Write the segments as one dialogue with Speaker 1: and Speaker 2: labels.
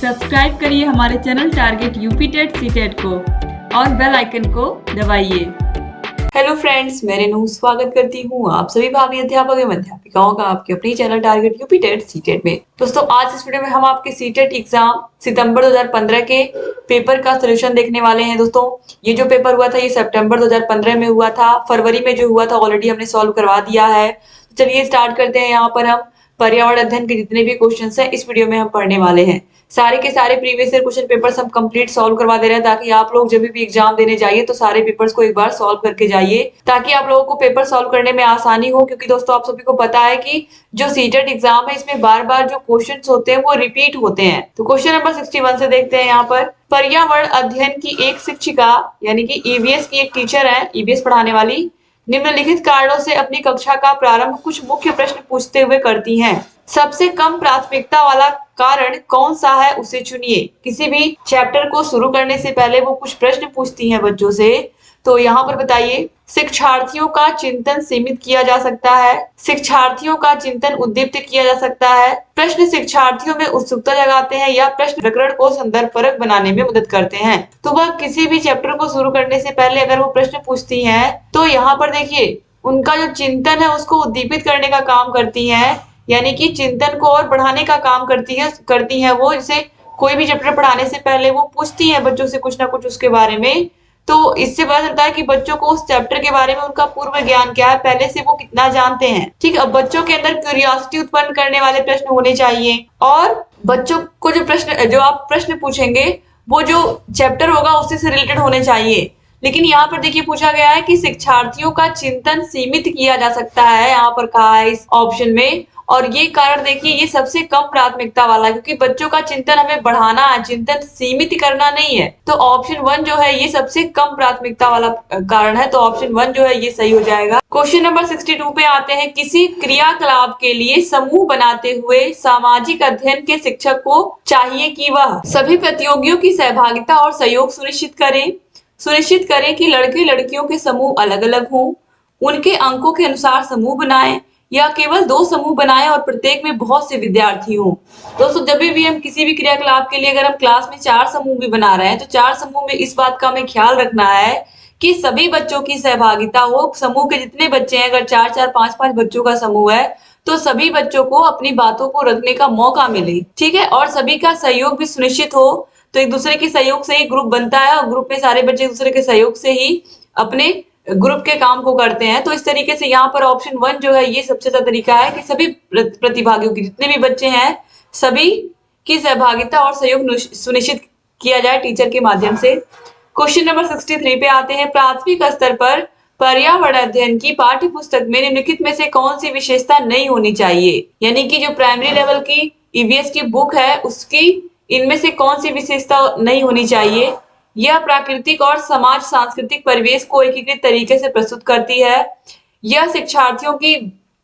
Speaker 1: Subscribe करिए हमारे channel target UP TET CTET को और बेल आइकन को दबाइए।
Speaker 2: हेलो फ्रेंड्स, मैं रेनू स्वागत करती हूँ आप सभी भावी अध्यापक एवं अध्यापिकाओं का आपके अपने channel target UP TET CTET में। दोस्तों, आज इस वीडियो में हम आपके सीटेट एग्जाम सितंबर 2015 के पेपर का सोल्यूशन देखने वाले हैं। दोस्तों, ये जो पेपर हुआ था ये सितंबर 2015 में हुआ था। फरवरी में जो हुआ था ऑलरेडी हमने सॉल्व करवा दिया है। तो चलिए स्टार्ट करते हैं। यहाँ पर हम पर्यावरण अध्ययन के जितने भी क्वेश्चन हैं इस वीडियो में हम पढ़ने वाले हैं। सारे के सारे प्रीवियस ईयर क्वेश्चन पेपर्स हम कंप्लीट सॉल्व करवा दे रहे हैं, ताकि आप लोग जब भी एग्जाम देने जाइए तो सारे पेपर्स को एक बार सॉल्व करके जाइए, ताकि आप लोगों को पेपर सॉल्व करने में आसानी हो। क्योंकि दोस्तों, आप सभी को पता है कि जो सीटेट एग्जाम है इसमें बार बार जो क्वेश्चन होते हैं वो रिपीट होते हैं। तो क्वेश्चन नंबर 61 से देखते हैं। यहाँ पर पर्यावरण अध्ययन की एक शिक्षिका यानी कि ईवीएस की एक टीचर है, ईवीएस पढ़ाने वाली, निम्नलिखित कारणों से अपनी कक्षा का प्रारंभ कुछ मुख्य प्रश्न पूछते हुए करती हैं। सबसे कम प्राथमिकता वाला कारण कौन सा है उसे चुनिए। किसी भी चैप्टर को शुरू करने से पहले वो कुछ प्रश्न पूछती हैं बच्चों से। तो यहाँ पर बताइए, शिक्षार्थियों का चिंतन सीमित किया जा सकता है, शिक्षार्थियों का चिंतन उद्दीप्त किया जा सकता है, प्रश्न शिक्षार्थियों में उत्सुकता जगाते हैं, या प्रश्न प्रकरण को संदर्भपरक बनाने में मदद करते हैं। तो वह किसी भी चैप्टर को शुरू करने से पहले अगर वो प्रश्न पूछती हैं तो यहाँ पर देखिए उनका जो चिंतन है उसको उद्दीपित करने का काम करती हैं, यानी कि चिंतन को और बढ़ाने का काम करती हैं वो। जैसे कोई भी चैप्टर पढ़ाने से पहले वो पूछती हैं बच्चों से कुछ ना कुछ उसके बारे में। तो इससे पता चलता है कि बच्चों को उस चैप्टर के बारे में उनका पूर्व ज्ञान क्या है, पहले से वो कितना जानते हैं। ठीक, अब बच्चों के अंदर क्यूरियोसिटी उत्पन्न करने वाले प्रश्न होने चाहिए, और बच्चों को जो आप प्रश्न पूछेंगे वो जो चैप्टर होगा उससे से रिलेटेड होने चाहिए। लेकिन यहाँ पर देखिए पूछा गया है कि शिक्षार्थियों का चिंतन सीमित किया जा सकता है, यहाँ पर कहा है इस ऑप्शन में। और ये कारण देखिए ये सबसे कम प्राथमिकता वाला, क्योंकि बच्चों का चिंतन हमें बढ़ाना है, चिंतन सीमित करना नहीं है। तो ऑप्शन 1 जो है ये सबसे कम प्राथमिकता वाला कारण है। तो ऑप्शन 1 जो है ये सही हो जाएगा। क्वेश्चन नंबर 62 पे आते हैं। किसी क्रियाकलाप के लिए समूह बनाते हुए सामाजिक अध्ययन के शिक्षक को चाहिए कि वह सभी प्रतियोगियों की सहभागिता और सहयोग सुनिश्चित करें कि लड़के लड़कियों के समूह अलग अलग हों, उनके अंकों के अनुसार समूह बनाएं, या केवल 2 समूह बनाएं और प्रत्येक में बहुत से विद्यार्थी हों। दोस्तों, जब भी हम किसी भी क्रियाकलाप के लिए अगर हम क्लास में 4 समूह भी बना रहे हैं तो 4 समूह में इस बात का हमें ख्याल रखना है कि सभी बच्चों की सहभागिता हो। समूह के जितने बच्चे हैं, अगर 4-4, 5-5 बच्चों का समूह है तो सभी बच्चों को अपनी बातों को रखने का मौका मिले। ठीक है, और सभी का सहयोग भी सुनिश्चित हो। तो एक दूसरे के सहयोग से ही ग्रुप बनता है, और ग्रुप में सारे बच्चे एक दूसरे के सहयोग से ही अपने ग्रुप के काम को करते हैं। तो इस तरीके से यहाँ पर ऑप्शन 1 जो है ये सबसे अच्छा तरीका है कि सभी प्रतिभागियों की जितने भी बच्चे हैं सभी की सहभागिता और सहयोग सुनिश्चित किया जाए टीचर के माध्यम से। क्वेश्चन नंबर 63 पे आते हैं। प्राथमिक स्तर पर पर्यावरण अध्ययन की पाठ्य पुस्तक में निम्नलिखित में से कौन सी विशेषता नहीं होनी चाहिए, यानी कि जो प्राइमरी लेवल की ईवीएस की बुक है उसकी इनमें से कौन सी विशेषता नहीं होनी चाहिए। यह प्राकृतिक और समाज सांस्कृतिक परिवेश को एकीकृत तरीके से प्रस्तुत करती है, यह शिक्षार्थियों की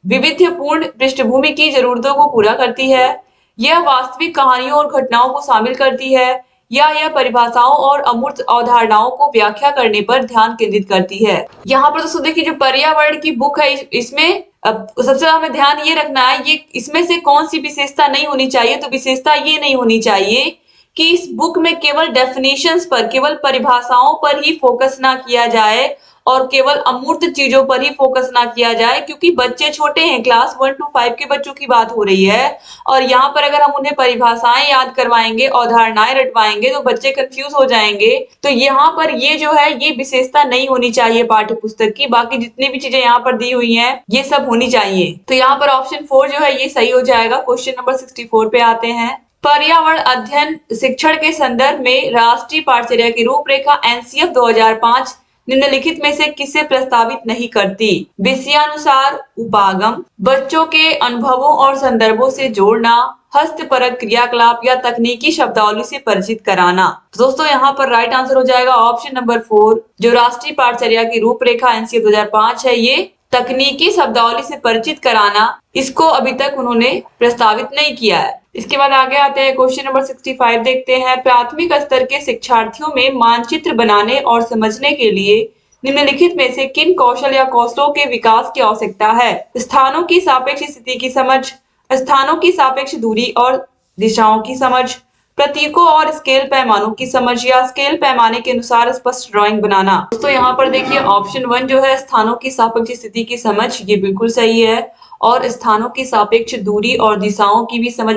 Speaker 2: विविधपूर्ण पृष्ठभूमि की जरूरतों को पूरा करती है, यह वास्तविक कहानियों और घटनाओं को शामिल करती है, या यह परिभाषाओं और अमूर्त अवधारणाओं को व्याख्या करने पर ध्यान केंद्रित करती है। यहाँ पर दोस्तों देखिए जो पर्यावरण की बुक है इसमें सबसे ज्यादा हमें ध्यान ये रखना है ये इसमें से कौन सी विशेषता नहीं होनी चाहिए। तो विशेषता ये नहीं होनी चाहिए कि इस बुक में केवल डेफिनेशंस पर, केवल परिभाषाओं पर ही फोकस ना किया जाए और केवल अमूर्त चीजों पर ही फोकस ना किया जाए, क्योंकि बच्चे छोटे हैं, क्लास 1 to 5 के बच्चों की बात हो रही है। और यहाँ पर अगर हम उन्हें परिभाषाएं याद करवाएंगे, अवधारणाएं रटवाएंगे तो बच्चे कंफ्यूज हो जाएंगे। तो यहाँ पर ये जो है ये विशेषता नहीं होनी चाहिए पाठ्य पुस्तक की। बाकी जितनी भी चीजें यहाँ पर दी हुई है ये सब होनी चाहिए। तो यहाँ पर ऑप्शन 4 जो है ये सही हो जाएगा। क्वेश्चन नंबर 64 पे आते हैं। पर्यावरण अध्ययन शिक्षण के संदर्भ में राष्ट्रीय पाठ्यचर्या की रूपरेखा एनसीएफ 2005 निम्नलिखित में से किसे प्रस्तावित नहीं करती। विषयानुसार उपागम, बच्चों के अनुभवों और संदर्भों से जोड़ना, हस्तपरक क्रियाकलाप, या तकनीकी शब्दावली से परिचित कराना। तो दोस्तों यहाँ पर राइट आंसर हो जाएगा ऑप्शन नंबर 4। जो राष्ट्रीय पाठ्यचर्या की रूपरेखा एनसीएफ 2005 है ये तकनीकी शब्दावली से परिचित कराना, इसको अभी तक उन्होंने प्रस्तावित नहीं किया है। इसके बाद आगे आते हैं क्वेश्चन नंबर 65 देखते हैं। प्राथमिक स्तर के शिक्षार्थियों में मानचित्र बनाने और समझने के लिए निम्नलिखित में से किन कौशल या कौशलों के विकास की आवश्यकता है। स्थानों की सापेक्ष स्थिति की समझ, स्थानों की सापेक्ष दूरी और दिशाओं की समझ, प्रतीकों और स्केल पैमानों की समझ या स्केल पैमाने के अनुसार स्पष्ट ड्राइंग बनाना। दोस्तों यहाँ पर देखिए ऑप्शन 1 जो है स्थानों की सापेक्ष स्थिति की समझ, ये बिल्कुल सही है। और स्थानों की सापेक्ष दूरी और दिशाओं की भी समझ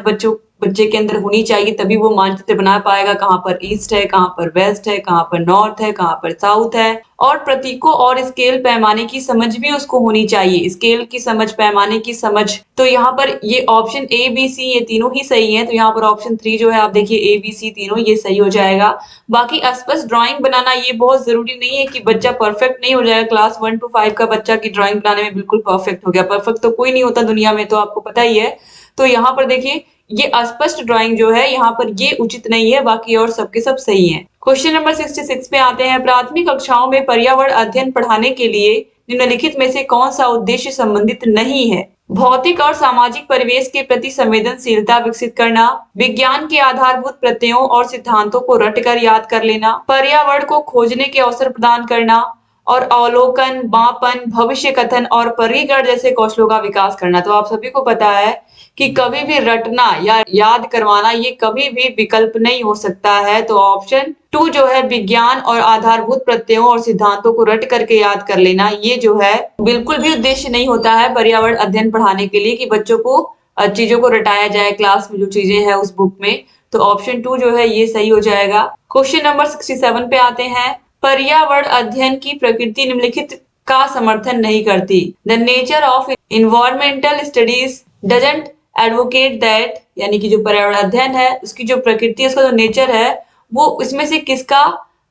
Speaker 2: बच्चे के अंदर होनी चाहिए, तभी वो मानचित्र बना पाएगा, कहाँ पर ईस्ट है, कहाँ पर वेस्ट है, कहाँ पर नॉर्थ है, कहाँ पर साउथ है। और प्रतीकों और स्केल पैमाने की समझ भी उसको होनी चाहिए, स्केल की समझ, पैमाने की समझ। तो यहाँ पर ये ऑप्शन ए बी सी ये तीनों ही सही है। तो यहाँ पर ऑप्शन 3 जो है आप देखिए ए बी सी तीनों ये सही हो जाएगा। बाकी स्पष्ट ड्राइंग बनाना ये बहुत जरूरी नहीं है कि बच्चा परफेक्ट नहीं हो जाएगा। क्लास 1 to 5 का बच्चा की ड्राइंग बनाने में बिल्कुल परफेक्ट हो गया, परफेक्ट तो कोई नहीं होता दुनिया में, तो आपको पता ही है। तो यहाँ पर देखिए ये अस्पष्ट ड्राइंग जो है यहाँ पर ये उचित नहीं है, बाकी और सबके सब सही है। क्वेश्चन नंबर 66 पे आते हैं। प्राथमिक कक्षाओं में पर्यावरण अध्ययन पढ़ाने के लिए निम्नलिखित में से कौन सा उद्देश्य संबंधित नहीं है? भौतिक और सामाजिक परिवेश के प्रति संवेदनशीलता विकसित करना, विज्ञान के आधारभूत प्रत्ययों और सिद्धांतों को रटकर याद कर लेना, पर्यावरण को खोजने के अवसर प्रदान करना, और अवलोकन, मापन, भविष्य कथन और परिगण जैसे कौशलों का विकास करना। तो आप सभी को पता है कि कभी भी रटना या याद करवाना ये कभी भी विकल्प नहीं हो सकता है। तो ऑप्शन 2 जो है विज्ञान और आधारभूत प्रत्ययों और सिद्धांतों को रट करके याद कर लेना, ये जो है बिल्कुल भी उद्देश्य नहीं होता है पर्यावरण अध्ययन पढ़ाने के लिए कि बच्चों को चीजों को रटाया जाए क्लास में जो चीजें हैं उस बुक में। तो ऑप्शन 2 जो है ये सही हो जाएगा। क्वेश्चन नंबर 67 पे आते हैं। पर्यावरण अध्ययन की प्रकृति निम्नलिखित का समर्थन नहीं करती। The nature of environmental studies doesn't advocate that, यानी कि जो पर्यावरण अध्ययन है उसकी जो प्रकृति है, उसका जो नेचर है वो इसमें से किसका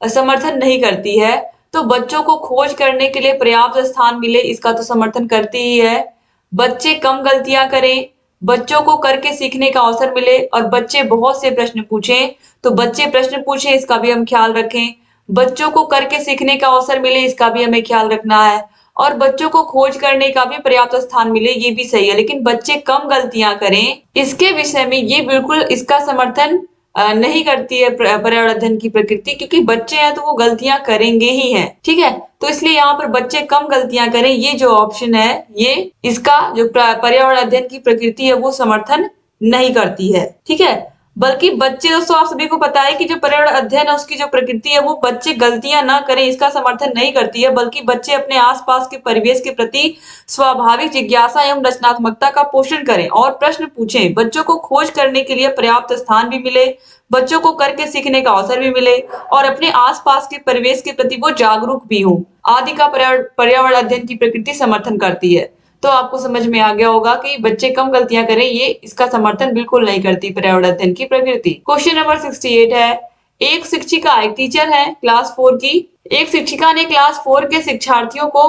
Speaker 2: समर्थन नहीं करती है? तो बच्चों को खोज करने के लिए पर्याप्त स्थान मिले, इसका तो समर्थन करती ही है। बच्चे कम गलतियां करें, बच्चों को करके सीखने का अवसर मिले, और बच्चे बहुत से प्रश्न पूछें, तो बच्चे प्रश्न पूछें इसका भी हम ख्याल रखें। बच्चों को करके सीखने का अवसर मिले, इसका भी हमें ख्याल रखना है। और बच्चों को खोज करने का भी पर्याप्त स्थान मिले, ये भी सही है। लेकिन बच्चे कम गलतियां करें, इसके विषय में ये बिल्कुल इसका समर्थन नहीं करती है पर्यावरण अध्ययन की प्रकृति, क्योंकि बच्चे हैं तो वो गलतियां करेंगे ही हैं, ठीक है। तो इसलिए यहाँ पर बच्चे कम गलतियां करें, ये जो ऑप्शन है ये इसका जो पर्यावरण अध्ययन की प्रकृति है वो समर्थन नहीं करती है, ठीक है। बल्कि बच्चे, दोस्तों आप सभी को पता है कि जो पर्यावरण अध्ययन है उसकी जो प्रकृति है वो बच्चे गलतियां ना करें इसका समर्थन नहीं करती है, बल्कि बच्चे अपने आसपास के परिवेश के प्रति स्वाभाविक जिज्ञासा एवं रचनात्मकता का पोषण करें और प्रश्न पूछें। बच्चों को खोज करने के लिए पर्याप्त स्थान भी मिले, बच्चों को करके सीखने का अवसर भी मिले, और अपने आसपास के परिवेश के प्रति वो जागरूक भी हों, आदि का पर्यावरण अध्ययन की प्रकृति समर्थन करती है। तो आपको समझ में आ गया होगा कि बच्चे कम गलतियां करें, ये इसका समर्थन बिल्कुल नहीं करती पर्यावरण अध्ययन की प्रकृति। क्वेश्चन नंबर 68 है। एक शिक्षिका, एक टीचर है क्लास 4 की, एक शिक्षिका ने क्लास 4 के शिक्षार्थियों को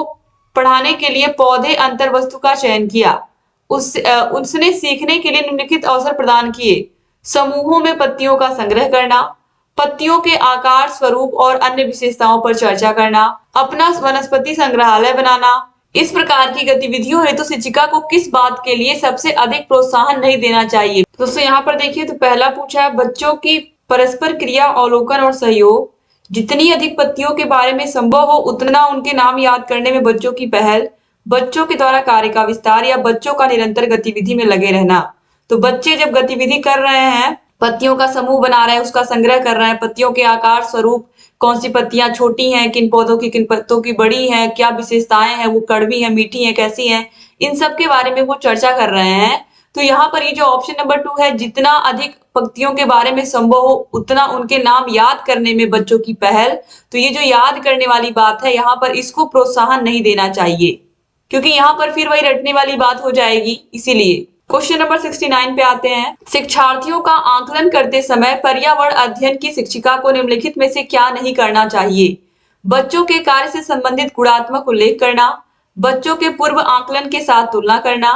Speaker 2: पढ़ाने के लिए पौधे अंतर वस्तु का चयन किया। उसने सीखने के लिए निम्नलिखित अवसर प्रदान किए। समूहों में पत्तियों का संग्रह करना, पत्तियों के आकार, स्वरूप और अन्य विशेषताओं पर चर्चा करना, अपना वनस्पति संग्रहालय बनाना। इस प्रकार की गतिविधियों हेतु शिक्षिका को किस बात के लिए सबसे अधिक प्रोत्साहन नहीं देना चाहिए? दोस्तों यहाँ पर देखिए, तो पहला पूछा है बच्चों की परस्पर क्रिया, अवलोकन और सहयोग। जितनी अधिक पत्तियों के बारे में संभव हो उतना उनके नाम याद करने में बच्चों की पहल, बच्चों के द्वारा कार्य का विस्तार या बच्चों का निरंतर गतिविधि में लगे रहना। तो बच्चे जब गतिविधि कर रहे हैं, पत्तियों का समूह बना रहे हैं, उसका संग्रह कर रहे हैं, पत्तियों के आकार, स्वरूप, कौन सी पत्तियां छोटी हैं, किन पौधों की, किन पत्तों की बड़ी हैं, क्या विशेषताएं हैं, वो कड़वी हैं, मीठी हैं, कैसी हैं, इन सब के बारे में वो चर्चा कर रहे हैं। तो यहाँ पर ये जो ऑप्शन नंबर 2 है, जितना अधिक पत्तियों के बारे में संभव हो उतना उनके नाम याद करने में बच्चों की पहल, तो ये जो याद करने वाली बात है यहाँ पर इसको प्रोत्साहन नहीं देना चाहिए, क्योंकि यहाँ पर फिर वही रटने वाली बात हो जाएगी, इसीलिए। क्वेश्चन नंबर 69 पे आते हैं। शिक्षार्थियों का आकलन करते समय पर्यावरण अध्ययन की शिक्षिका को निम्नलिखित में से क्या नहीं करना चाहिए? बच्चों के कार्य से संबंधित गुणात्मक उल्लेख करना, बच्चों के पूर्व आकलन के साथ तुलना करना,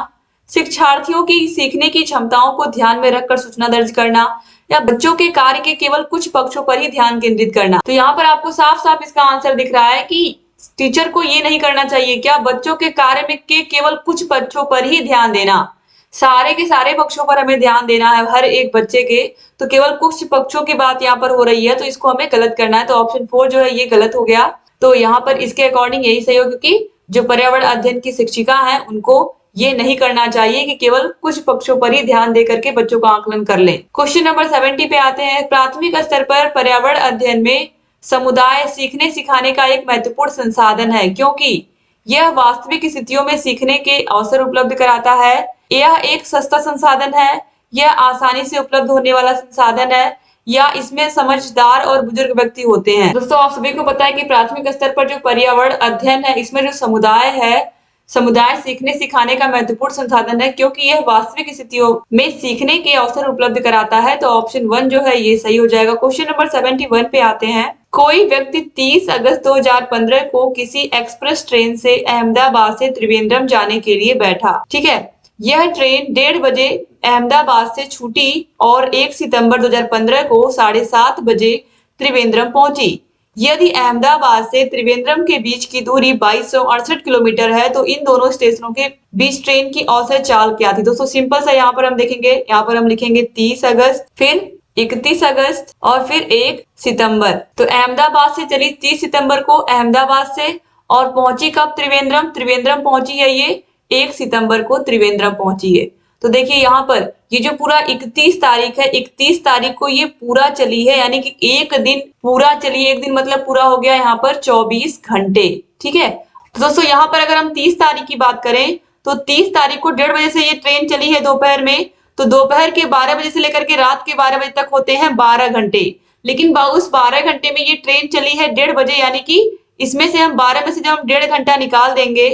Speaker 2: शिक्षार्थियों की सीखने की क्षमताओं को ध्यान में रखकर सूचना दर्ज करना, या बच्चों के कार्य के केवल कुछ पक्षों पर ही ध्यान केंद्रित करना। तो यहाँ पर आपको साफ साफ इसका आंसर दिख रहा है कि टीचर को ये नहीं करना चाहिए, क्या बच्चों के कार्य में के केवल कुछ पक्षों पर ही ध्यान देना, सारे के सारे पक्षों पर हमें ध्यान देना है हर एक बच्चे के, तो केवल कुछ पक्षों की बात यहाँ पर हो रही है, तो इसको हमें गलत करना है। तो ऑप्शन 4 जो है ये गलत हो गया। तो यहाँ पर इसके अकॉर्डिंग यही सही हो, क्योंकि जो पर्यावरण अध्ययन की शिक्षिका है उनको ये नहीं करना चाहिए कि केवल कुछ पक्षों पर ही ध्यान दे करके बच्चों का आकलन कर लें। क्वेश्चन नंबर 70 पे आते हैं। प्राथमिक स्तर पर पर्यावरण अध्ययन में समुदाय सीखने सिखाने का एक महत्वपूर्ण संसाधन है, क्योंकि यह वास्तविक स्थितियों में सीखने के अवसर उपलब्ध कराता है। यह एक सस्ता संसाधन है, यह आसानी से उपलब्ध होने वाला संसाधन है, या इसमें समझदार और बुजुर्ग व्यक्ति होते हैं। दोस्तों, आप सभी को पता है कि प्राथमिक स्तर पर जो पर्यावरण अध्ययन है, इसमें जो समुदाय है, समुदाय सीखने सिखाने का महत्वपूर्ण संसाधन है, क्योंकि यह वास्तविक स्थितियों में सीखने के अवसर उपलब्ध कराता है। तो ऑप्शन 1 जो है ये सही हो जाएगा। क्वेश्चन नंबर 71 पे आते हैं। कोई व्यक्ति 30 अगस्त 2015 को किसी एक्सप्रेस ट्रेन से अहमदाबाद से त्रिवेंद्रम जाने के लिए बैठा। ठीक है, यह ट्रेन 1:30 बजे अहमदाबाद से छूटी और 1 सितंबर 2015 को 7:30 बजे त्रिवेंद्रम पहुंची। यदि अहमदाबाद से त्रिवेंद्रम के बीच की दूरी 2268 किलोमीटर है, तो इन दोनों स्टेशनों के बीच ट्रेन की औसत चाल क्या थी? दोस्तों सिंपल सा यहाँ पर हम देखेंगे, यहाँ पर हम लिखेंगे 30 अगस्त, फिर 31 अगस्त और फिर 1 सितंबर। तो अहमदाबाद से चली 30 सितंबर को अहमदाबाद से, और पहुंची कब? त्रिवेंद्रम। त्रिवेंद्रम पहुंची है ये 1 सितंबर को त्रिवेंद्रम पहुंची है। तो देखिए यहाँ पर ये जो पूरा 31 तारीख है, 31 तारीख को ये पूरा चली है, यानी कि एक दिन पूरा चली है। एक दिन मतलब पूरा हो गया यहाँ पर 24 घंटे। ठीक है, तो दोस्तों यहाँ पर अगर हम 30 तारीख की बात करें, तो 30 तारीख को 1:30 बजे से ये ट्रेन चली है दोपहर में। तो दोपहर के 12 बजे से लेकर के रात के 12 बजे तक होते हैं 12 घंटे। लेकिन उस 12 घंटे में ये ट्रेन चली है 1:30 बजे, यानी कि इसमें से हम 12 में से जब हम 1.5 घंटा निकाल देंगे,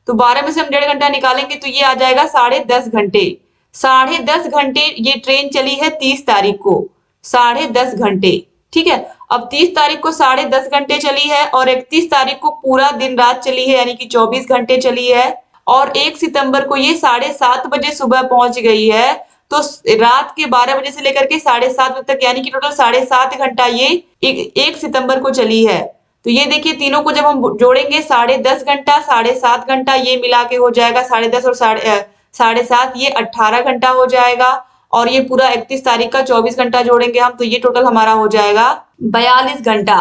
Speaker 2: तो 12 में से हम 1.5 घंटा निकालेंगे तो ये आ जाएगा 10.5 घंटे। 10.5 घंटे ये ट्रेन चली है 30 तारीख को, 10.5 घंटे। ठीक है, अब 30 तारीख को 10.5 घंटे चली है और 31 तारीख को पूरा दिन रात चली है, यानी कि 24 घंटे चली है, और 1 सितंबर को ये 7:30 बजे सुबह पहुंच गई है। तो रात के 12 बजे से लेकर के 7:30 बजे तक, यानी कि टोटल 7.5 घंटा ये 1 सितंबर को चली है। तो ये देखिए तीनों को जब हम जोड़ेंगे 10.5 घंटा, 7.5 घंटा, ये मिला के हो जाएगा 10.5 और 7.5, ये 18 घंटा हो जाएगा। और ये पूरा 31 तारीख का 24 घंटा जोड़ेंगे हम, तो ये टोटल हमारा हो जाएगा 42 घंटा।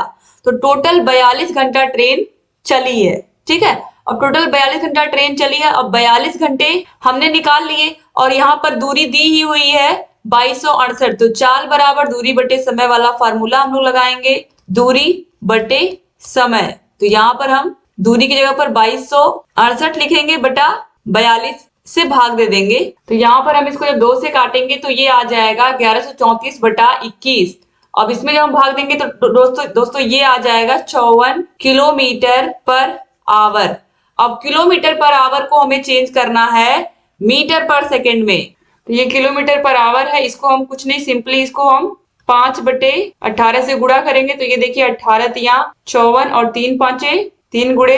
Speaker 2: तो टोटल 42 घंटा ट्रेन चली है। ठीक है, अब टोटल 42 घंटा ट्रेन चली है। अब 42 घंटे हमने निकाल लिए और यहाँ पर दूरी दी ही हुई है 2268। तो चाल बराबर दूरी बटे समय वाला फार्मूला हम लोग लगाएंगे, दूरी बटे समय। तो यहाँ पर हम दूरी की जगह पर 2268 लिखेंगे बटा 42 से भाग दे देंगे। तो यहाँ पर हम इसको जब 2 से काटेंगे तो ये आ जाएगा 1134 बटा 21। अब इसमें जब हम भाग देंगे तो दोस्तों ये आ जाएगा 54 किलोमीटर पर आवर। अब किलोमीटर पर आवर को हमें चेंज करना है मीटर पर सेकंड में। तो ये किलोमीटर पर आवर है, इसको हम कुछ नहीं, सिंपली इसको हम 5/18 से गुणा करेंगे। तो ये देखिए 18 तिया 54 और 3 पांचे 3 गुणे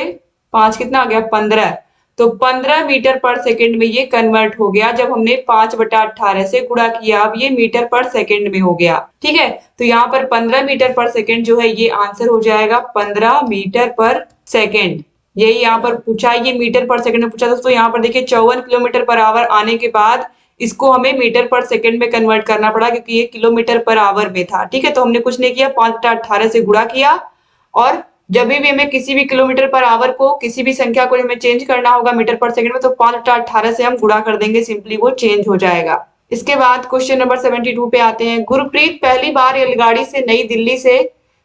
Speaker 2: 5 कितना आ गया 15। तो 15 मीटर पर सेकंड में ये कन्वर्ट हो गया जब हमने 5/18 से गुणा किया। अब ये मीटर पर सेकंड में हो गया। ठीक है, तो यहाँ पर 15 मीटर पर सेकंड जो है ये आंसर हो जाएगा 15 मीटर पर सेकंड। यही यहाँ पर पूछा, ये मीटर पर सेकंड में पूछा दोस्तों। यहाँ पर देखिए 54 किलोमीटर पर आवर आने के बाद इसको हमें मीटर पर सेकंड में कन्वर्ट करना पड़ा, क्योंकि ये किलोमीटर पर आवर में था। ठीक है, तो हमने कुछ नहीं किया, 5/18 से गुणा किया, और जब भी हमें किसी भी किलोमीटर पर आवर को, किसी भी संख्या को हमें चेंज करना होगा मीटर पर सेकंड में, तो 5/18 से हम गुणा कर देंगे, सिंपली वो चेंज हो जाएगा। इसके बाद क्वेश्चन नंबर 72 पे आते हैं। गुरप्रीत पहली बार रेलगाड़ी से नई दिल्ली से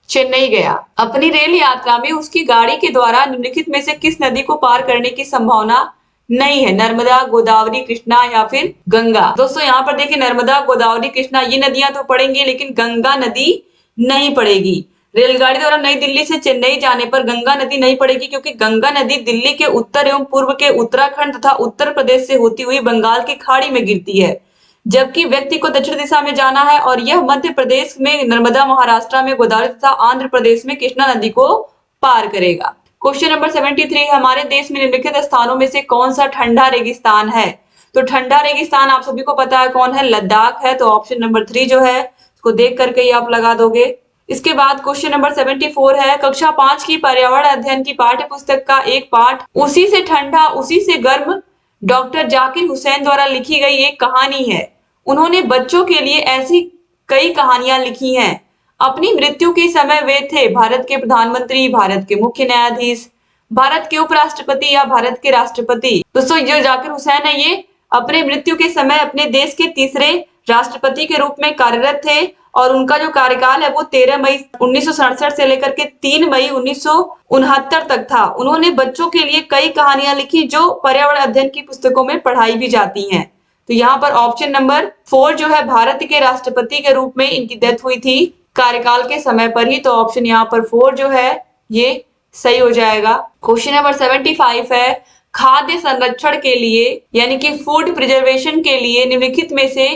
Speaker 2: चेन्नई गया। अपनी रेल यात्रा में उसकी गाड़ी के द्वारा निम्नलिखित में से किस नदी को पार करने की संभावना नहीं है? नर्मदा, गोदावरी, कृष्णा या फिर गंगा। दोस्तों यहाँ पर देखिए नर्मदा, गोदावरी, कृष्णा ये नदियां तो पड़ेंगी, लेकिन गंगा नदी नहीं पड़ेगी। रेलगाड़ी द्वारा नई दिल्ली से चेन्नई जाने पर गंगा नदी नहीं पड़ेगी, क्योंकि गंगा नदी दिल्ली के उत्तर एवं पूर्व के उत्तराखंड तथा उत्तर प्रदेश से होती हुई बंगाल की खाड़ी में गिरती है, जबकि व्यक्ति को दक्षिण दिशा में जाना है और यह मध्य प्रदेश में नर्मदा, महाराष्ट्र में गोदावरी तथा आंध्र प्रदेश में कृष्णा नदी को पार करेगा। क्वेश्चन नंबर 73, हमारे देश में निम्नलिखित स्थानों में से कौन सा ठंडा रेगिस्तान है? तो ठंडा रेगिस्तान आप सभी को पता है कौन है, लद्दाख है। तो ऑप्शन नंबर 3 जो है इसको देख करके ही आप लगा दोगे। इसके बाद क्वेश्चन नंबर 74 है, कक्षा 5 की पर्यावरण अध्ययन की पाठ्य पुस्तक का एक पाठ उसी से ठंडा उसी से गर्म डॉक्टर जाकिर हुसैन द्वारा लिखी गई एक कहानी है। उन्होंने बच्चों के लिए ऐसी कई कहानियां लिखी हैं। अपनी मृत्यु के समय वे थे भारत के प्रधानमंत्री, भारत के मुख्य न्यायाधीश, भारत के उपराष्ट्रपति या भारत के राष्ट्रपति। दोस्तों जो जाकिर हुसैन है ये अपने मृत्यु के समय अपने देश के तीसरे राष्ट्रपति के रूप में कार्यरत थे और उनका जो कार्यकाल है वो 13 मई 1967 से लेकर के 3 मई 1969 तक था। उन्होंने बच्चों के लिए कई कहानियां लिखी जो पर्यावरण अध्ययन की पुस्तकों में पढ़ाई भी जाती हैं। तो यहाँ पर ऑप्शन नंबर 4 जो है भारत के राष्ट्रपति के रूप में इनकी डेथ हुई थी कार्यकाल के समय पर ही। तो ऑप्शन यहाँ पर 4 जो है ये सही हो जाएगा। क्वेश्चन नंबर 75 है खाद्य संरक्षण के लिए यानी कि फूड प्रिजर्वेशन के लिए निम्नलिखित में से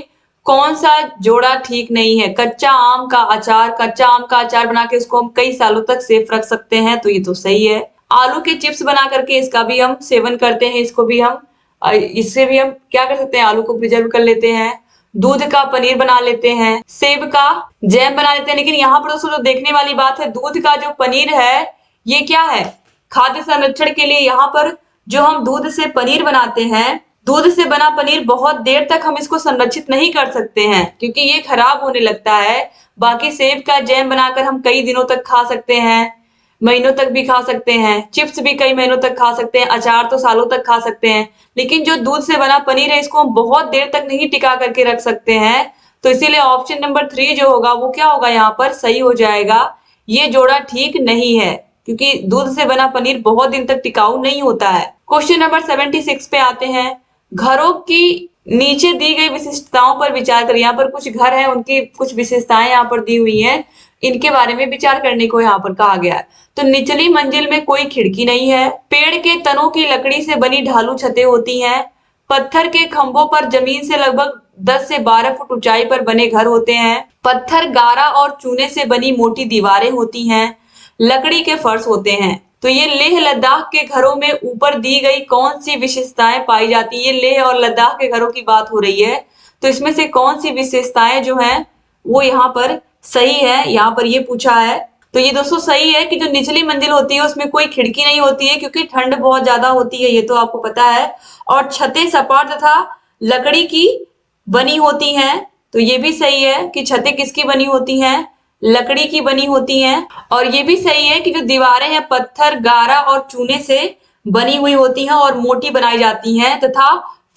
Speaker 2: कौन सा जोड़ा ठीक नहीं है। कच्चा आम का अचार बना के इसको हम कई सालों तक सेफ रख सकते हैं, तो ये तो सही है। आलू के चिप्स बना करके इसका भी हम सेवन करते हैं, इससे भी हम क्या कर सकते हैं, आलू को प्रिजर्व कर लेते हैं। दूध का पनीर बना लेते हैं, सेब का जैम बना लेते हैं। लेकिन यहाँ पर दोस्तों जो देखने वाली बात है, दूध का जो पनीर है ये क्या है, खाद्य संरक्षण के लिए। यहाँ पर जो हम दूध से पनीर बनाते हैं, दूध से बना पनीर बहुत देर तक हम इसको संरक्षित नहीं कर सकते हैं क्योंकि ये खराब होने लगता है। बाकी सेब का जैम बनाकर हम कई दिनों तक खा सकते हैं, महीनों तक भी खा सकते हैं। चिप्स भी कई महीनों तक खा सकते हैं, अचार तो सालों तक खा सकते हैं। लेकिन जो दूध से बना पनीर है इसको हम बहुत देर तक नहीं टिका करके रख सकते हैं। तो इसीलिए ऑप्शन नंबर 3 जो होगा वो क्या होगा, यहाँ पर सही हो जाएगा। ये जोड़ा ठीक नहीं है क्योंकि दूध से बना पनीर बहुत दिन तक टिकाऊ नहीं होता है। क्वेश्चन नंबर 76 पे आते हैं। घरों की नीचे दी गई विशिष्टताओं पर विचार करें। यहाँ पर कुछ घर हैं, उनकी कुछ विशेषताएं यहाँ पर दी हुई हैं, इनके बारे में विचार करने को यहाँ पर कहा गया है। तो निचली मंजिल में कोई खिड़की नहीं है, पेड़ के तनों की लकड़ी से बनी ढालू छतें होती हैं, पत्थर के खंभों पर जमीन से लगभग 10 से 12 फुट ऊंचाई पर बने घर होते हैं, पत्थर गारा और चूने से बनी मोटी दीवारें होती हैं, लकड़ी के फर्श होते हैं। तो ये लेह लद्दाख के घरों में ऊपर दी गई कौन सी विशेषताएं पाई जाती है। ये लेह और लद्दाख के घरों की बात हो रही है, तो इसमें से कौन सी विशेषताएं जो हैं वो यहाँ पर सही है, यहाँ पर ये पूछा है। तो ये दोस्तों सही है कि जो निचली मंजिल होती है उसमें कोई खिड़की नहीं होती है क्योंकि ठंड बहुत ज्यादा होती है, ये तो आपको पता है। और छतें सपाट तथा लकड़ी की बनी होती हैं, तो ये भी सही है कि छतें किसकी बनी होती हैं, लकड़ी की बनी होती हैं। और ये भी सही है कि जो दीवारें हैं पत्थर गारा और चूने से बनी हुई होती हैं और मोटी बनाई जाती हैं तथा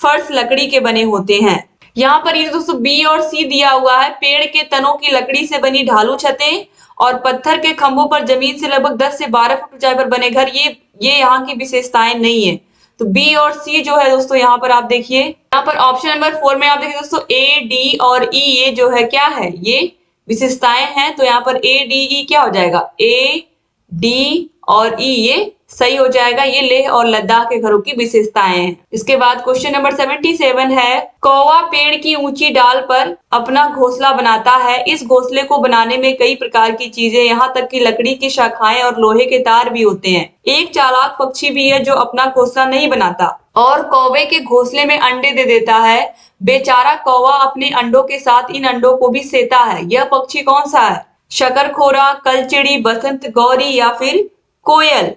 Speaker 2: फर्श लकड़ी के बने होते हैं। यहाँ पर ये दोस्तों बी और सी दिया हुआ है, पेड़ के तनों की लकड़ी से बनी ढालू छतें और पत्थर के खंभों पर जमीन से लगभग 10 से 12 फुट ऊंचाई पर बने घर, ये यहाँ की विशेषताएं नहीं है। तो बी और सी जो है दोस्तों यहाँ पर आप देखिए, यहाँ पर ऑप्शन नंबर 4 में आप देखिए दोस्तों ए डी और ई ये जो है क्या है, ये विशेषताएं हैं। तो यहाँ पर ए डी ई क्या हो जाएगा, ए डी और ई ये सही हो जाएगा। ये लेह और लद्दाख के घरों की विशेषताएं हैं। इसके बाद क्वेश्चन नंबर 77 है। कौवा पेड़ की ऊंची डाल पर अपना घोंसला बनाता है। इस घोंसले को बनाने में कई प्रकार की चीजें, यहाँ तक कि लकड़ी की शाखाएं और लोहे के तार भी होते हैं। एक चालाक पक्षी भी है जो अपना घोंसला नहीं बनाता और कौवे के घोंसले में अंडे दे देता है। बेचारा कौवा अपने अंडों के साथ इन अंडों को भी सेता है। यह पक्षी कौन सा है, शकरखोरा, कलचिड़ी, बसंत गौरी या फिर कोयल।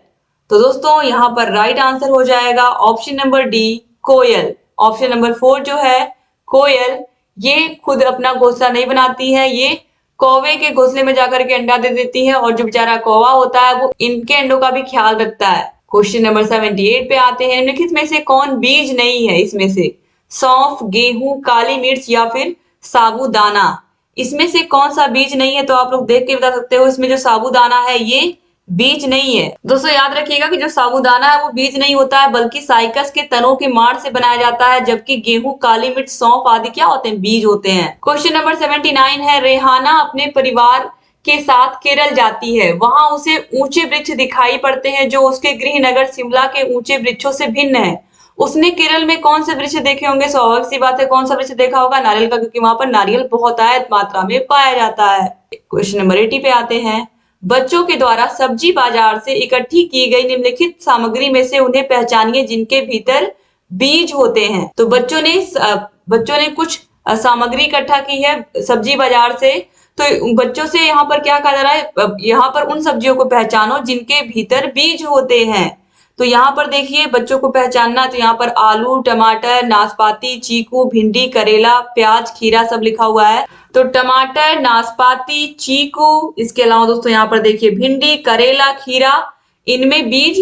Speaker 2: तो दोस्तों यहाँ पर राइट आंसर हो जाएगा ऑप्शन नंबर डी, कोयल। ऑप्शन नंबर 4 जो है कोयल, ये खुद अपना घोंसला नहीं बनाती है, ये कौवे के घोंसले में जाकर के अंडा दे देती है और जो बेचारा कौवा होता है वो इनके अंडों का भी ख्याल रखता है। क्वेश्चन नंबर 78 पे आते हैं। निम्नलिखित में से कौन बीज नहीं है, इसमें से सौंफ, गेहूं, काली मिर्च या फिर साबूदाना। इसमें से कौन सा बीज नहीं है, तो आप लोग देख के बता सकते हो। इसमें जो साबूदाना है ये बीज नहीं है। दोस्तों याद रखिएगा कि जो साबूदाना है वो बीज नहीं होता है बल्कि साइकस के तनों के माड़ से बनाया जाता है, जबकि गेहूं, काली मिर्च, सौंफ आदि क्या होते हैं, बीज होते हैं। क्वेश्चन नंबर 79 है। रेहाना अपने परिवार के साथ केरल जाती है, वहां उसे ऊंचे वृक्ष दिखाई पड़ते हैं जो उसके गृह नगर शिमला के ऊंचे वृक्षों से भिन्न है। उसने केरल में कौन से वृक्ष देखे होंगे, स्वाभाविक सी बात है कौन सा वृक्ष देखा होगा, नारियल का, क्योंकि वहां पर नारियल बहुतायत मात्रा में पाया जाता है। क्वेश्चन नंबर 80 पे आते हैं। बच्चों के द्वारा सब्जी बाजार से इकट्ठी की गई निम्नलिखित सामग्री में से उन्हें पहचानिए जिनके भीतर बीज होते हैं। तो बच्चों ने कुछ सामग्री इकट्ठा की है सब्जी बाजार से, तो बच्चों से यहाँ पर क्या कहा जा रहा है, यहाँ पर उन सब्जियों को पहचानो जिनके भीतर बीज होते हैं। तो यहाँ पर देखिए बच्चों को पहचानना, तो यहाँ पर आलू, टमाटर, नाशपाती, चीकू, भिंडी, करेला, प्याज, खीरा सब लिखा हुआ है। तो टमाटर, नाशपाती, चीकू, इसके अलावा दोस्तों यहाँ पर देखिए भिंडी, करेला, खीरा, इनमें बीज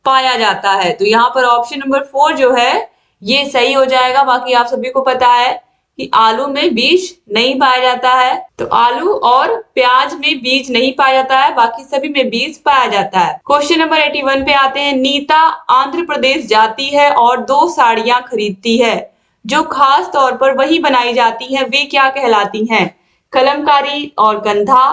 Speaker 2: पाया जाता है। तो यहाँ पर ऑप्शन नंबर 4 जो है ये सही हो जाएगा। बाकी आप सभी को पता है कि आलू में बीज नहीं पाया जाता है, तो आलू और प्याज में बीज नहीं पाया जाता है, बाकी सभी में बीज पाया जाता है। क्वेश्चन नंबर 81 पे आते हैं। नीता आंध्र प्रदेश जाती है और 2 साड़ियां खरीदती है, जो खास तौर पर वही बनाई जाती हैं, वे क्या कहलाती हैं? कलमकारी और कंधा,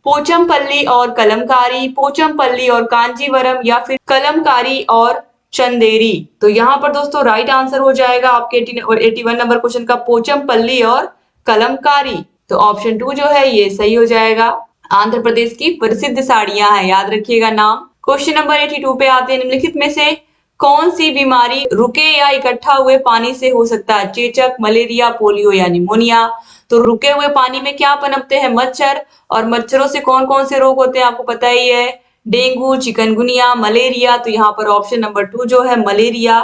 Speaker 2: पोचमपल्ली और कलमकारी, पोचमपल्ली और कांजीवरम, या फिर कलमकारी और चंदेरी। तो यहाँ पर दोस्तों राइट आंसर हो जाएगा आपके 81 नंबर क्वेश्चन का पोचमपल्ली और कलमकारी। तो ऑप्शन 2 जो है ये सही हो जाएगा। आंध्र प्रदेश की प्रसिद्ध साड़ियां हैं, याद रखिएगा नाम। क्वेश्चन नंबर 82 पे आते हैं। निम्नलिखित में से कौन सी बीमारी रुके या इकट्ठा हुए पानी से हो सकता है? चेचक, मलेरिया, पोलियो या निमोनिया। तो रुके हुए पानी में क्या पनपते हैं? मच्छर। और मच्छरों से कौन कौन से रोग होते हैं आपको पता ही है, डेंगू, चिकनगुनिया, मलेरिया। तो यहाँ पर ऑप्शन नंबर 2 जो है मलेरिया,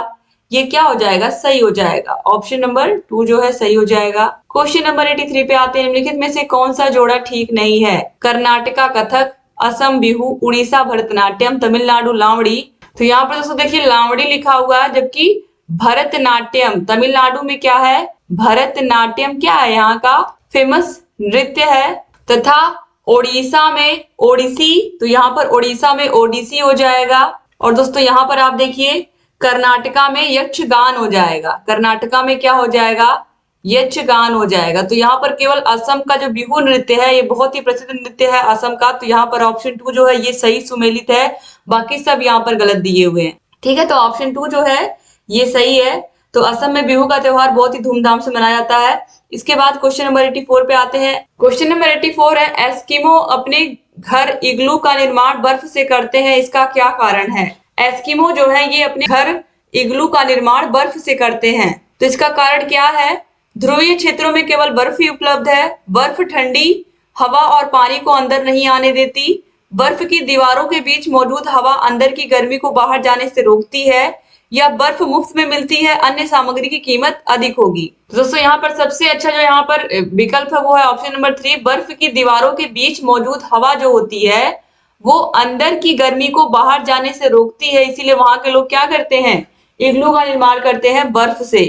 Speaker 2: ये क्या हो जाएगा? सही हो जाएगा। ऑप्शन नंबर 2 जो है सही हो जाएगा। क्वेश्चन नंबर 83 पे आते हैं। निम्नलिखित में से कौन सा जोड़ा ठीक नहीं है? कर्नाटका कथक, असम बिहू, उड़ीसा भरतनाट्यम, तमिलनाडु लावड़ी। तो यहाँ पर दोस्तों देखिए लावड़ी लिखा हुआ है, जबकि भरतनाट्यम तमिलनाडु में क्या है? भरतनाट्यम क्या है? यहाँ का फेमस नृत्य है। तथा ओडिशा में ओडिसी, तो यहाँ पर ओडिशा में ओडिसी हो जाएगा। और दोस्तों यहाँ पर आप देखिए कर्नाटका में यक्षगान हो जाएगा। कर्नाटका में क्या हो जाएगा? यक्षगान हो जाएगा। तो यहाँ पर केवल असम का जो बिहू नृत्य है ये बहुत ही प्रसिद्ध नृत्य है असम का। तो यहाँ पर ऑप्शन 2 जो है ये सही सुमेलित है, बाकी सब यहाँ पर गलत दिए हुए हैं। ठीक है, तो ऑप्शन 2 जो है ये सही है। तो असम में बिहू का त्योहार बहुत ही धूमधाम से मनाया जाता है। इसके बाद क्वेश्चन नंबर 84 पे आते हैं। क्वेश्चन नंबर 84 है, एस्किमो अपने घर इग्लू का निर्माण बर्फ से करते हैं, इसका क्या कारण है? एस्किमो जो है ये अपने घर इग्लू का निर्माण बर्फ से करते हैं, तो इसका कारण क्या है? ध्रुवीय क्षेत्रों में केवल बर्फ ही उपलब्ध है, बर्फ ठंडी हवा और पानी को अंदर नहीं आने देती, बर्फ की दीवारों के बीच मौजूद हवा अंदर की गर्मी को बाहर जाने से रोकती है, या बर्फ मुफ्त में मिलती है, अन्य सामग्री की कीमत अधिक होगी। तो दोस्तों यहाँ पर सबसे अच्छा जो यहाँ पर विकल्प है वो है ऑप्शन नंबर 3, बर्फ की दीवारों के बीच मौजूद हवा जो होती है वो अंदर की गर्मी को बाहर जाने से रोकती है, इसीलिए वहां के लोग क्या करते हैं? इग्लू का निर्माण करते हैं बर्फ से।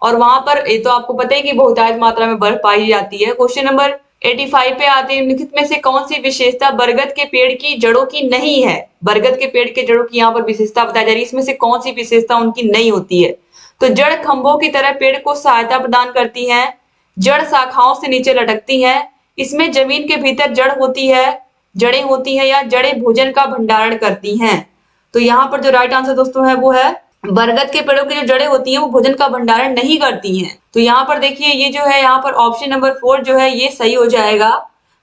Speaker 2: और वहां पर ये तो आपको पता है कि बहुतायत मात्रा में बर्फ पाई जाती है। क्वेश्चन नंबर 85 पे आते हैं। निम्नलिखित में से कौन सी विशेषता बरगद के पेड़ की जड़ों की नहीं है? बरगद के पेड़ के जड़ों की यहाँ पर विशेषता बताई जा रही है, इसमें से कौन सी विशेषता उनकी नहीं होती है? तो जड़ खंभों की तरह पेड़ को सहायता प्रदान करती है, जड़ शाखाओं से नीचे लटकती है, इसमें जमीन के भीतर जड़ होती है, जड़ें होती है, या जड़ें भोजन का भंडारण करती हैं। तो यहाँ पर जो राइट आंसर दोस्तों है वो है बरगद के पेड़ों की जो जड़ें होती हैं वो भोजन का भंडारण नहीं करती हैं। तो यहाँ पर देखिए ये जो है यहाँ पर ऑप्शन नंबर 4 जो है ये सही हो जाएगा।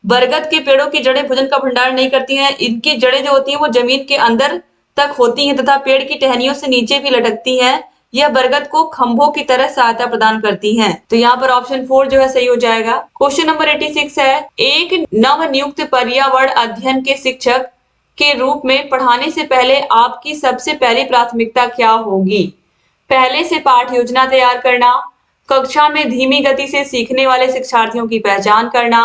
Speaker 2: बरगद के पेड़ों की जड़ें भोजन का भंडारण नहीं करती हैं, इनकी जड़ें जो होती हैं वो जमीन के अंदर तक होती हैं तथा पेड़ की टहनियों से नीचे भी लटकती हैं। यह बरगद को खंभों की तरह सहायता प्रदान करती हैं। तो यहाँ पर ऑप्शन 4 जो है सही हो जाएगा। क्वेश्चन नंबर 86 है, एक नव नियुक्त पर्यावरण अध्ययन के शिक्षक के रूप में पढ़ाने से पहले आपकी सबसे पहली प्राथमिकता क्या होगी? पहले से पाठ योजना तैयार करना, कक्षा में धीमी गति से सीखने वाले शिक्षार्थियों की पहचान करना,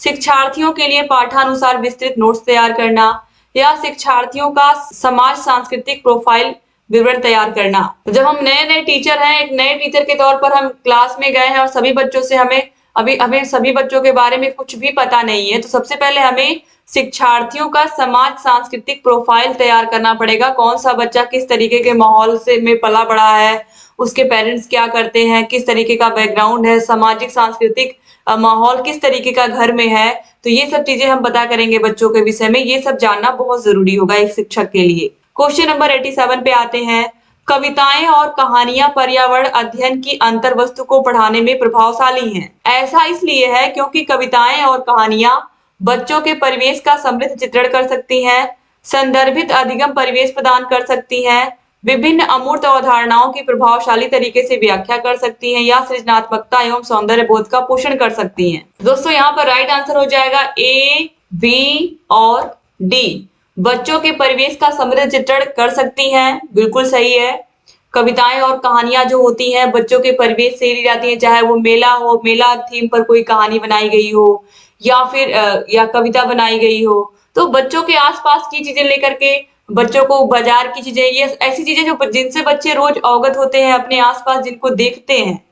Speaker 2: शिक्षार्थियों के लिए पाठानुसार विस्तृत नोट्स तैयार करना, या शिक्षार्थियों का समाज सांस्कृतिक प्रोफाइल विवरण तैयार करना। जब हम नए नए टीचर हैं, एक नए टीचर के तौर पर हम क्लास में गए हैं और सभी बच्चों से हमें सभी बच्चों के बारे में कुछ भी पता नहीं है, तो सबसे पहले हमें शिक्षार्थियों का समाज सांस्कृतिक प्रोफाइल तैयार करना पड़ेगा। कौन सा बच्चा किस तरीके के माहौल से में पला बड़ा है, उसके पेरेंट्स क्या करते हैं, किस तरीके का बैकग्राउंड है, सामाजिक सांस्कृतिक माहौल किस तरीके का घर में है, तो ये सब चीजें हम पता करेंगे बच्चों के विषय में। ये सब जानना बहुत जरूरी होगा एक शिक्षक के लिए। क्वेश्चन नंबर 87 पे आते हैं। कविताएं और कहानियां पर्यावरण अध्ययन की अंतर वस्तु को पढ़ाने में प्रभावशाली हैं। ऐसा इसलिए है क्योंकि कविताएं और कहानियां बच्चों के परिवेश का समृद्ध चित्रण कर सकती हैं, संदर्भित अधिगम परिवेश प्रदान कर सकती हैं, विभिन्न अमूर्त अवधारणाओं की प्रभावशाली तरीके से व्याख्या कर सकती हैं, या सृजनात्मकता एवं सौंदर्य बोध का पोषण कर सकती हैं। दोस्तों यहाँ पर राइट आंसर हो जाएगा ए, बी और डी। बच्चों के परिवेश का समृद्ध चित्रण कर सकती हैं, बिल्कुल सही है। कविताएं और कहानियां जो होती हैं बच्चों के परिवेश से ली जाती हैं, चाहे वो मेला हो, मेला थीम पर कोई कहानी बनाई गई हो, या फिर या कविता बनाई गई हो, तो बच्चों के आसपास की चीजें लेकर के बच्चों को बाजार की चीजें, ये ऐसी चीजें जो जिनसे बच्चे रोज अवगत होते हैं अपने आसपास, जिनको देखते हैं।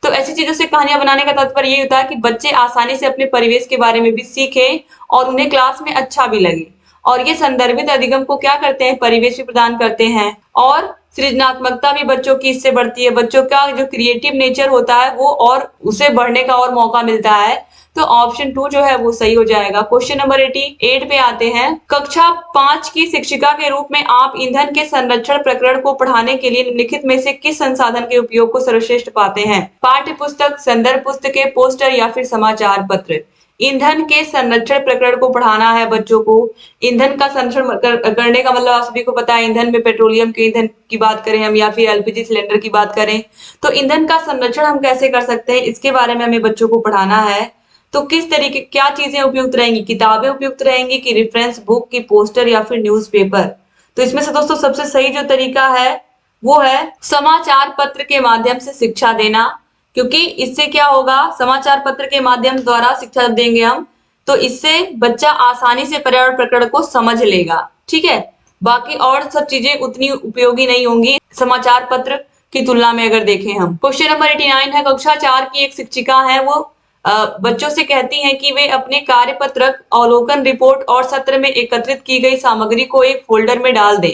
Speaker 2: तो ऐसी चीजों से कहानियां बनाने का तात्पर्य ये होता है कि बच्चे आसानी से अपने परिवेश के बारे में भी सीखें और उन्हें क्लास में अच्छा भी लगे। और ये संदर्भित अधिगम को क्या करते हैं, परिवेश भी प्रदान करते हैं और सृजनात्मकता भी बच्चों की इससे बढ़ती है। बच्चों का जो क्रिएटिव नेचर होता है वो और उसे बढ़ने का और मौका मिलता है। तो ऑप्शन 2 जो है वो सही हो जाएगा। क्वेश्चन नंबर 88 पे आते हैं। कक्षा 5 की शिक्षिका के रूप में आप ईंधन के संरक्षण प्रकरण को पढ़ाने के लिए निम्नलिखित में से किस संसाधन के उपयोग को सर्वश्रेष्ठ पाते हैं? पाठ्य पुस्तक, संदर्भ पुस्तकें, पोस्टर या फिर समाचार पत्र। ईंधन के संरक्षण प्रकरण को पढ़ाना है बच्चों को। ईंधन का संरक्षण करने का मतलब आप सभी को पता है, ईंधन में पेट्रोलियम के ईंधन की बात करें हम या फिर एलपीजी सिलेंडर की बात करें, तो ईंधन का संरक्षण हम कैसे कर सकते हैं इसके बारे में हमें बच्चों को पढ़ाना है। तो किस तरीके, क्या चीजें उपयुक्त रहेंगी, किताबें उपयुक्त रहेंगी कि रेफरेंस बुक की, पोस्टर या फिर न्यूज़पेपर? तो इसमें से दोस्तों सबसे सही जो तरीका है वो है समाचार पत्र के माध्यम से शिक्षा देना, क्योंकि इससे क्या होगा, समाचार पत्र के माध्यम द्वारा शिक्षा देंगे हम तो इससे बच्चा आसानी से पर्यावरण प्रकरण को समझ लेगा। ठीक है, बाकी और सब चीजें उतनी उपयोगी नहीं होंगी समाचार पत्र की तुलना में अगर देखें हम। क्वेश्चन नंबर 89 है। कक्षा 4 की एक शिक्षिका है, वो बच्चों से कहती हैं कि वे अपने कार्य पत्रक, अवलोकन रिपोर्ट और सत्र में एकत्रित की गई सामग्री को एक फोल्डर में डाल दें।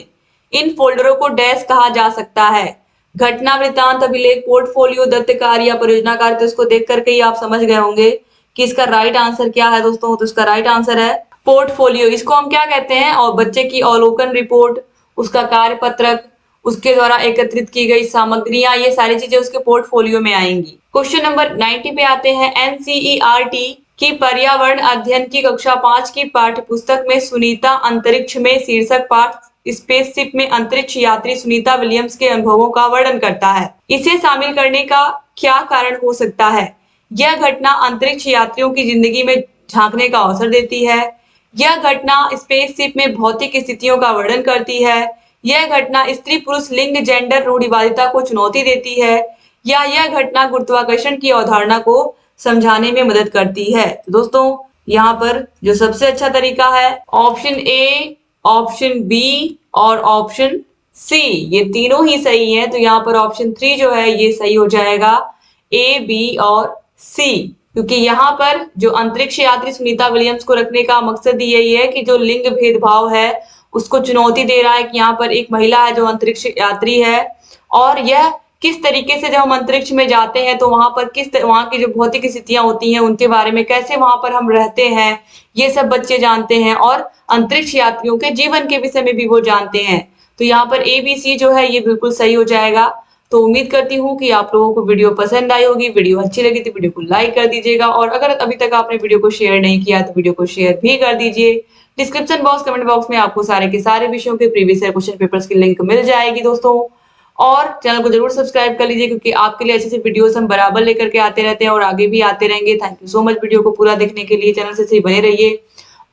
Speaker 2: इन फोल्डरों को डैश कहा जा सकता है? घटना, वृत्तांत, अभिलेख, पोर्टफोलियो, दत्त कार्य या परियोजना कार्य। तो इसको देख करके ही आप समझ गए होंगे कि इसका राइट आंसर क्या है दोस्तों। तो इसका राइट आंसर है पोर्टफोलियो। इसको हम क्या कहते हैं, और बच्चे की अवलोकन रिपोर्ट, उसका कार्य पत्रक, उसके द्वारा एकत्रित की गई सामग्रियां, ये सारी चीजें उसके पोर्टफोलियो में आएंगी। क्वेश्चन नंबर 90 पे आते हैं। एनसीईआरटी की पर्यावरण अध्ययन की कक्षा 5 की पाठ्य पुस्तक में सुनीता अंतरिक्ष में शीर्षक पाठ स्पेसशिप में अंतरिक्ष यात्री सुनीता विलियम्स के अनुभवों का वर्णन करता है। इसे शामिल करने का क्या कारण हो सकता है? यह घटना अंतरिक्ष यात्रियों की जिंदगी में झांकने का अवसर देती है। यह घटना स्पेसशिप में भौतिक स्थितियों का वर्णन करती है। यह घटना स्त्री पुरुष लिंग जेंडर रूढ़िवादिता को चुनौती देती है, या यह घटना गुरुत्वाकर्षण की अवधारणा को समझाने में मदद करती है? तो दोस्तों यहाँ पर जो सबसे अच्छा तरीका है ऑप्शन ए, ऑप्शन बी और ऑप्शन सी, ये तीनों ही सही है। तो यहाँ पर ऑप्शन 3 जो है ये सही हो जाएगा, ए, बी और सी। क्योंकि यहाँ पर जो अंतरिक्ष यात्री सुनीता विलियम्स को रखने का मकसद यही है कि जो लिंग भेदभाव है उसको चुनौती दे रहा है कि यहाँ पर एक महिला है जो अंतरिक्ष यात्री है, और यह किस तरीके से जब हम अंतरिक्ष में जाते हैं तो वहां पर वहां की जो भौतिक स्थितियां होती हैं उनके बारे में, कैसे वहां पर हम रहते हैं, ये सब बच्चे जानते हैं, और अंतरिक्ष यात्रियों के जीवन के विषय में भी वो जानते हैं। तो यहाँ पर ABC जो है ये बिल्कुल सही हो जाएगा। तो उम्मीद करती हूँ कि आप लोगों को वीडियो पसंद आई होगी। वीडियो अच्छी लगी तो वीडियो को लाइक कर दीजिएगा, और अगर अभी तक आपने वीडियो को शेयर नहीं किया तो वीडियो को शेयर भी कर दीजिए। डिस्क्रिप्शन बॉक्स, कमेंट बॉक्स में आपको सारे के सारे विषयों के प्रीवियस ईयर क्वेश्चन पेपर्स की लिंक मिल जाएगी दोस्तों। और चैनल को जरूर सब्सक्राइब कर लीजिए, क्योंकि आपके लिए ऐसे वीडियोस हम बराबर लेकर के आते रहते हैं और आगे भी आते रहेंगे। Thank you so much video को पूरा देखने के लिए। चैनल से सही बने रहिए।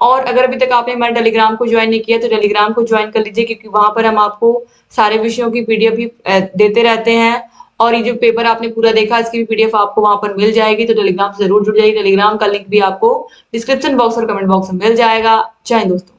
Speaker 2: और अगर अभी तक आपने हमारे टेलीग्राम को ज्वाइन नहीं किया तो टेलीग्राम को ज्वाइन कर लीजिए, क्योंकि वहां पर हम आपको सारे विषयों की PDF भी देते रहते हैं। और ये जो पेपर आपने पूरा देखा इसकी भी PDF आपको वहां पर मिल जाएगी। तो टेलीग्राम से जरूर जुड़ जाइए। टेलीग्राम का लिंक भी आपको डिस्क्रिप्शन बॉक्स और कमेंट बॉक्स में मिल जाएगा। जय हिंद दोस्तों।